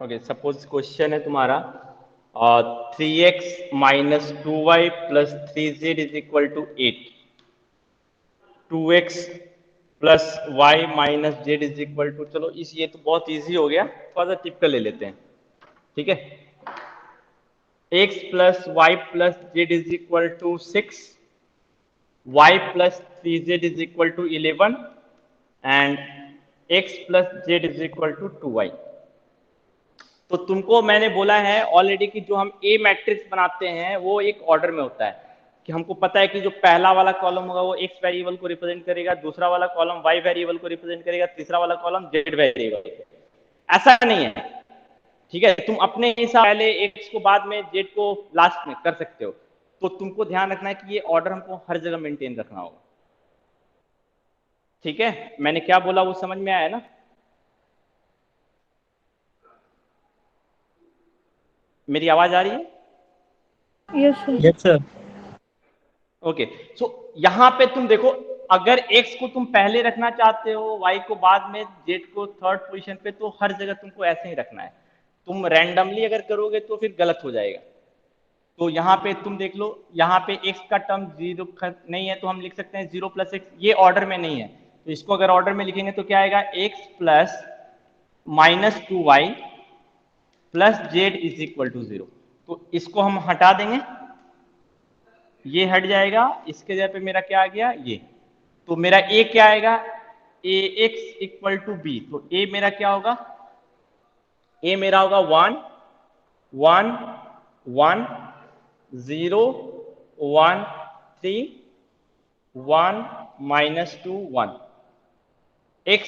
ओके सपोज क्वेश्चन है तुम्हारा 3x minus 2y plus 3z is equal to 8, 2x plus y minus z is equal to, चलो इस ये तो बहुत इजी हो गया, थोड़ा सा टिपिकल ले लेते हैं। ठीक है, x plus y plus z is equal to 6, y plus 3z is equal to 11 and x plus z is equal to 2y। तो तुमको मैंने बोला है ऑलरेडी कि जो हम ए मैट्रिक्स बनाते हैं वो एक ऑर्डर में होता है, कि हमको पता है कि जो पहला वाला कॉलम होगा वो एक्स वेरिएबल को रिप्रेजेंट करेगा, दूसरा वाला कॉलम वाई वेरिएबल को रिप्रेजेंट करेगा, तीसरा वाला कॉलम जेड वेरिएबल। ऐसा नहीं है। ठीक है, तुम अपने हिसाब पहले एक्स को बाद में जेड को लास्ट में कर सकते हो। तो तुमको ध्यान रखना है कि ये ऑर्डर हमको हर जगह मेंटेन रखना होगा। ठीक है, मैंने क्या बोला वो समझ में आया ना। मेरी आवाज आ रही है। Yes sir. Yes sir. Okay, so यहां पे तुम देखो, अगर x को तुम पहले रखना चाहते हो, y को बाद में, z को थर्ड पोजीशन पे, तो हर जगह तुमको ऐसे ही रखना है। तुम रैंडमली अगर करोगे तो फिर गलत हो जाएगा। तो यहाँ पे तुम देख लो, यहाँ पे x का टर्म 0 नहीं है, तो हम लिख सकते हैं 0 + x, ये ऑर्डर में नहीं है, तो इसको अगर ऑर्डर में लिखेंगे तो क्या आएगा, x + -2y + z = 0। तो इसको हम हटा देंगे, ये हट जाएगा, इसके जगह पे मेरा क्या आ गया, ये। तो मेरा a क्या आएगा, ax = b। तो a मेरा क्या होगा, a मेरा होगा 1 1 1 0 1 3 1 -2 1। x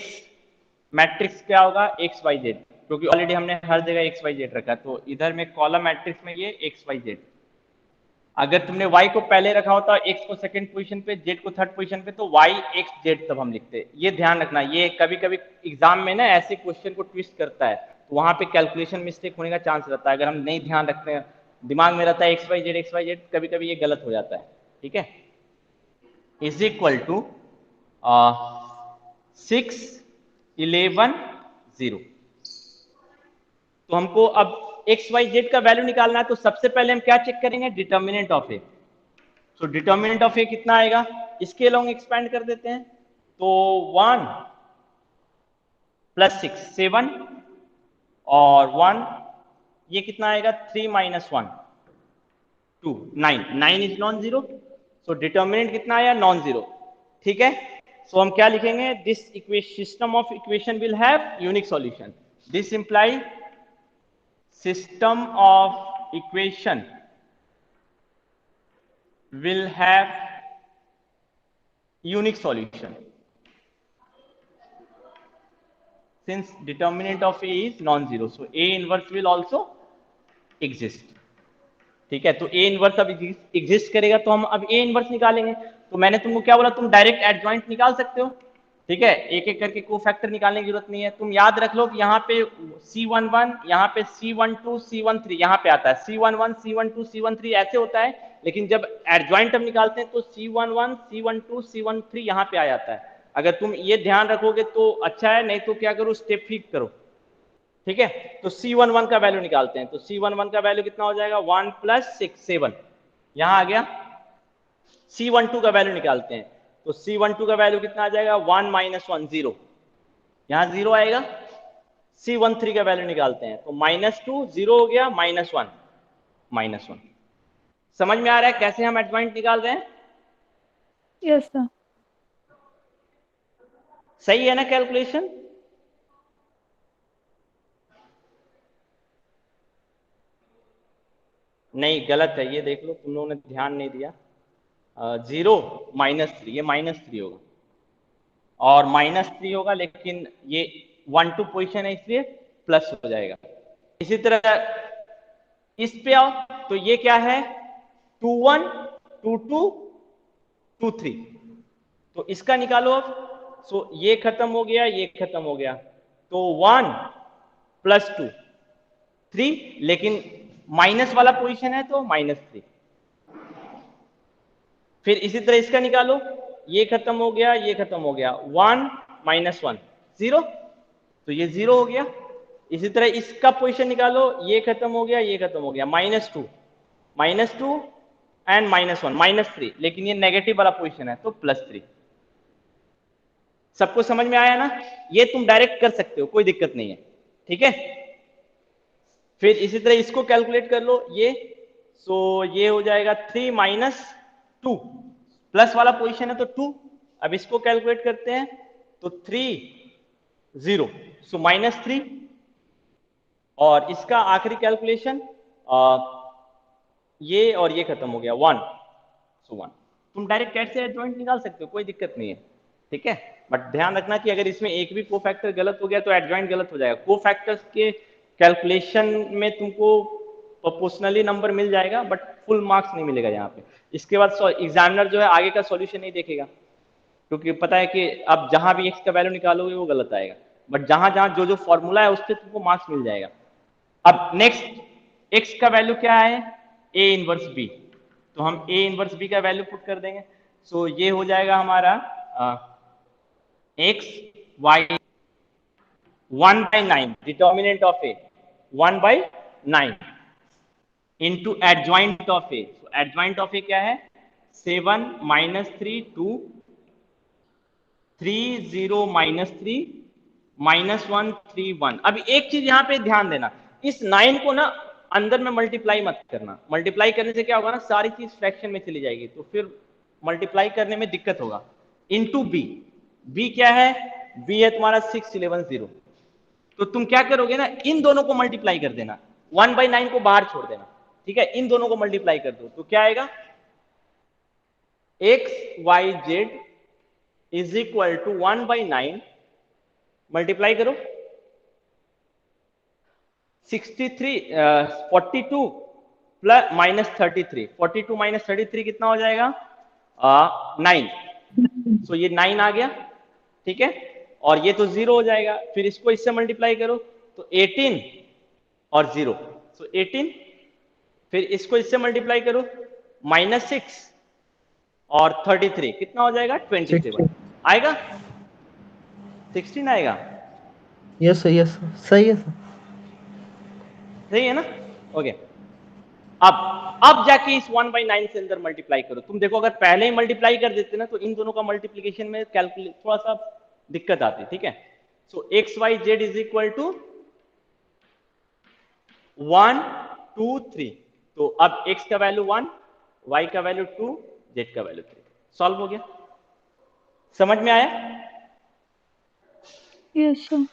मैट्रिक्स क्या होगा, x y z, क्योंकि ऑलरेडी हमने हर जगह x y z रखा, तो इधर में कॉलम मैट्रिक्स में ये x y z। अगर तुमने y को पहले रखा होता, x को सेकंड पोजीशन पे, z को थर्ड पोजीशन पे, तो y x z सब हम लिखते। ये ध्यान रखना, ये कभी कभी एग्जाम में ना ऐसे क्वेश्चन को ट्विस्ट करता है, तो वहां पे कैलकुलेशन मिस्टेक होने का चांस रहता है। अगर हम नहीं ध्यान रखते हैं, दिमाग में रहता है x y z, कभी कभी ये गलत हो जाता है। ठीक है, = 6 11 0। तो हमको अब x y z का वैल्यू निकालना है, तो सबसे पहले हम क्या चेक करेंगे, डिटर्मिनेंट ऑफ ए। तो डिटर्मिनेंट ऑफ ए कितना आएगा, इसके लॉन्ग एक्सपेंड कर देते हैं, तो 1 + 6 7 और 1, ये कितना आएगा, 3 - 1 2 9 9 is non zero. So determinant कितना आया, नॉन जीरो। ठीक है, सो हम क्या लिखेंगे, this system of equation will have unique solution. This imply system of equation will have unique solution since determinant of A is non-zero, so A inverse will also exist। ठीक है, तो A inverse अब exist करेगा, तो हम अब A inverse निकालेंगे। तो मैंने तुमको क्या बोला, तुम डायरेक्ट एडजॉइंट निकाल सकते हो। ठीक है, एक एक करके कोफैक्टर निकालने की जरूरत नहीं है। तुम याद रख लो कि यहाँ पे C11, यहाँ पे C12 C13 यहाँ पे आता है, C11 C12 C13 ऐसे होता है, लेकिन जब एडजॉइंट हम निकालते हैं तो C11 C12 C13 यहाँ पे आ जाता है। अगर तुम ये ध्यान रखोगे तो अच्छा है, नहीं तो क्या करो, स्टेप फ्लिप करो। ठीक है, तो C11 का वैल्यू निकालते हैं, तो C11 का वैल्यू कितना हो जाएगा, 1 + 6 7 यहां आ गया। C12 का वैल्यू निकालते हैं, तो C12 का वैल्यू कितना आ जाएगा, 1 - 1 0 यहां 0 आएगा। C13 का वैल्यू निकालते हैं, तो -2 0 हो गया, -1 -1। समझ में आ रहा है कैसे हम एडजॉइंट निकाल रहे हैं? Yes sir. सही है ना कैलकुलेशन? नहीं, गलत है, ये देख लो, तुम लोगों ने ध्यान नहीं दिया। 0 -3, ये -3 होगा, और -3 होगा, लेकिन ये 1 2 पोजीशन है इसलिए प्लस हो जाएगा। इसी तरह इस पे आओ, तो ये क्या है, 2 1 2 2 2 3, तो इसका निकालो अब। सो ये खत्म हो गया, ये खत्म हो गया, तो 1 + 2 3, लेकिन माइनस वाला पोजीशन है तो -3। फिर इसी तरह इसका निकालो, ये खत्म हो गया, ये खत्म हो गया, 1 - 1 0, तो ये 0 हो गया। इसी तरह इसका पोजीशन निकालो, ये खत्म हो गया, ये खत्म हो गया, -2 एंड -1 -3, लेकिन ये नेगेटिव वाला पोजीशन है तो +3। सबको समझ में आया ना? ये तुम डायरेक्ट कर सकते हो, कोई दिक्कत नहीं है। ठीक है, फिर इसी तरह इसको कैलकुलेट कर लो, ये सो ये हो जाएगा 3 - 2, प्लस वाला पोजीशन है तो 2। अब इसको कैलकुलेट करते हैं, तो 3 0, सो -3, और इसका आखिरी कैलकुलेशन ये और ये खत्म हो गया, 1, सो 1। तुम डायरेक्ट कैट से एडजॉइंट निकाल सकते हो, कोई दिक्कत नहीं है। ठीक है, बट ध्यान रखना कि अगर इसमें एक भी कोफैक्टर गलत हो गया तो एडजॉइंट गलत हो जाएगा। कोफैक्टर्स के कैलकुलेशन में तुमको प्रोपोर्शनली नंबर मिल जाएगा, बट फुल मार्क्स नहीं मिलेगा यहाँ पे। इसके बाद एग्जामिनर जो है आगे का सॉल्यूशन नहीं देखेगा, क्योंकि पता है कि अब जहां भी x का वैल्यू निकालोगे वो गलत आएगा, बट जहां जहां जो जो फॉर्मूला है उससे तुमको मार्क्स मिल जाएगा। अब नेक्स्ट x का वैल्यू क्या है, a इनवर्स b, तो हम a इनवर्स b का वैल्यू पुट कर देंगे। सो ये हो जाएगा हमारा x y 1/9, determinant of a 1/9, into adjoint of A. Adjoint of A क्या है? 7 माइनस 3 2 3 0 माइनस 3 माइनस 1 3 1। अभी एक चीज यहां पे ध्यान देना, इस 9 को ना अंदर में मल्टीप्लाई मत करना। मल्टीप्लाई करने से क्या होगा ना, सारी चीज फ्रैक्शन में चली जाएगी, तो फिर मल्टीप्लाई करने में दिक्कत होगा। Into B. बी क्या है? बी है तुम्हारा 6 11 0। तो तुम क्या करोगे ना, इन दोनों को मल्टीप्लाई कर देना, 1/9 को बाहर छोड़ देना, ठीक है? इन दोनों को मल्टीप्लाई कर दो तो क्या आएगा? X y z is equal to 1/9 multiply करो 42 प्लस माइनस 33। 42 माइनस 33 कितना हो जाएगा? 9। सो ये 9 आ गया, ठीक है? और ये तो 0 हो जाएगा, फिर इसको इससे मल्टीप्लाई करो तो 18 और 0, सो 18। फिर इसको इससे मल्टीप्लाई करो -6 और 33 कितना हो जाएगा? 27 आएगा, 16 आएगा। यस सर, यस सही है सर। सही है ना? ओके। अब जाके इस 1/9 से अंदर मल्टीप्लाई करो। तुम देखो अगर पहले ही मल्टीप्लाई कर देते ना तो इन दोनों का मल्टीप्लीकेशन में कैलकुलेट थोड़ा सा दिक्कत आती, ठीक है? So x y z is equal to 1 2 3। तो अब x का वैल्यू 1, y का वैल्यू 2, z का वैल्यू 3। सॉल्व हो गया? समझ में आया? Yes sir.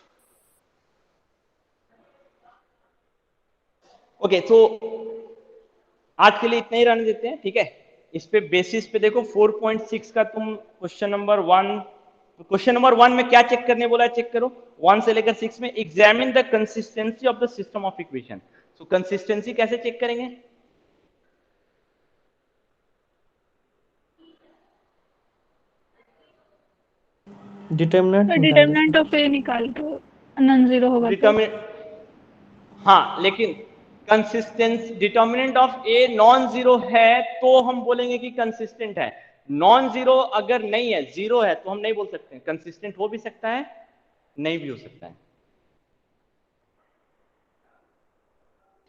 ओके, तो आज के लिए इतना ही रहने देते हैं, ठीक है? इस पे बेसिस पे देखो 4.6 का तुम क्वेश्चन नंबर 1 में क्या चेक करने बोला है, चेक करो। 1 से लेकर 6 में examine the consistency of the system of equation. So consistency कैसे चेक करेंगे? डिटर्मिनेंट निकाल डिटर्मिनेंट ऑफ ए निकाल दो, नॉन जीरो होगा तो। हाँ, लेकिन consistence determinant of A non zero है तो हम बोलेंगे कि कंसिस्टेंट है। नॉन जीरो अगर नहीं है, जीरो है, तो हम नहीं बोल सकते। कंसिस्टेंट हो भी सकता है, नहीं भी हो सकता है,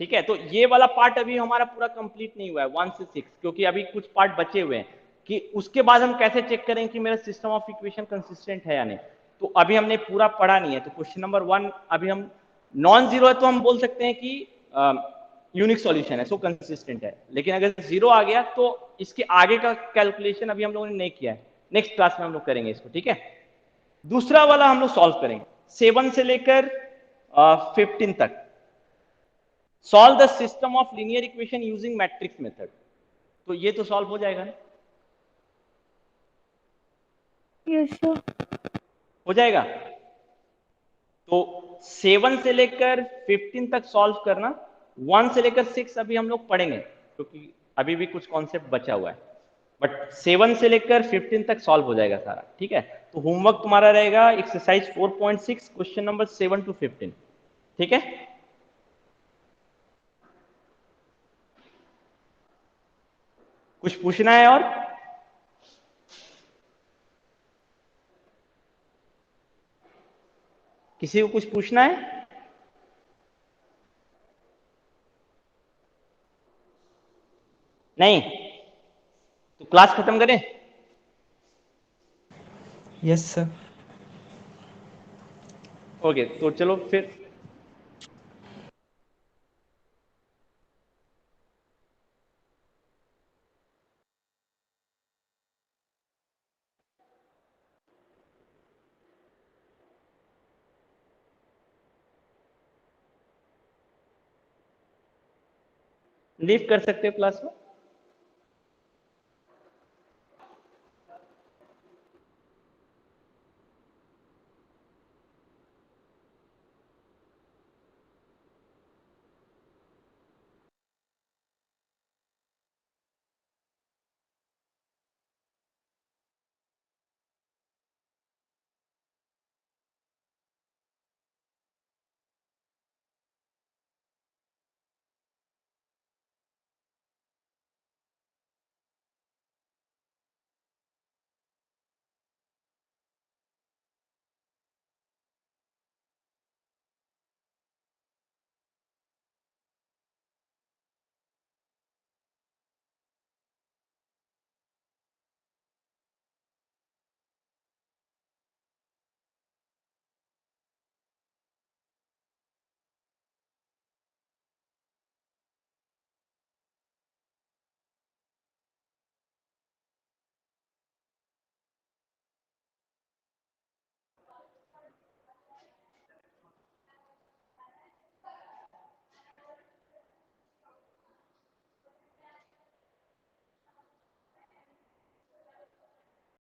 ठीक है? तो ये वाला पार्ट अभी हमारा पूरा कंप्लीट नहीं हुआ है 1 से 6, क्योंकि अभी कुछ पार्ट बचे हुए हैं कि उसके बाद हम कैसे चेक करें कि मेरा सिस्टम ऑफ इक्वेशन कंसिस्टेंट है या नहीं। तो अभी हमने पूरा पढ़ा नहीं है। तो क्वेश्चन नंबर 1 अभी हम नॉन जीरो है तो हम बोल सकते हैं कि यूनिक सॉल्यूशन है, सो कंसिस्टेंट है। लेकिन अगर जीरो आ गया तो इसके आगे का कैलकुलेशन अभी हम लोगों ने नहीं किया है, नेक्स्ट क्लास में हम लोग करेंगे इसको, ठीक है? दूसरा वाला हम लोग सॉल्व करेंगे 7 से लेकर 15 तक। Solve the system of linear equation using matrix method. तो ये तो सॉल्व हो जाएगा ना? Yes sir. हो जाएगा। तो 7 से लेकर 15 तक सॉल्व करना, 1 से लेकर 6 अभी हम लोग पढ़ेंगे क्योंकि अभी भी कुछ कॉन्सेप्ट बचा हुआ है, बट 7 से लेकर 15 तक सॉल्व हो जाएगा सारा, ठीक है? तो होमवर्क तुम्हारा रहेगा एक्सरसाइज 4.6 क्वेश्चन नंबर 7 to 15, ठीक है? कुछ पूछना है और? किसी को कुछ पूछना है? नहीं? तो क्लास खत्म करें? Yes sir. ओके, तो चलो फिर लीव कर सकते हो क्लास को।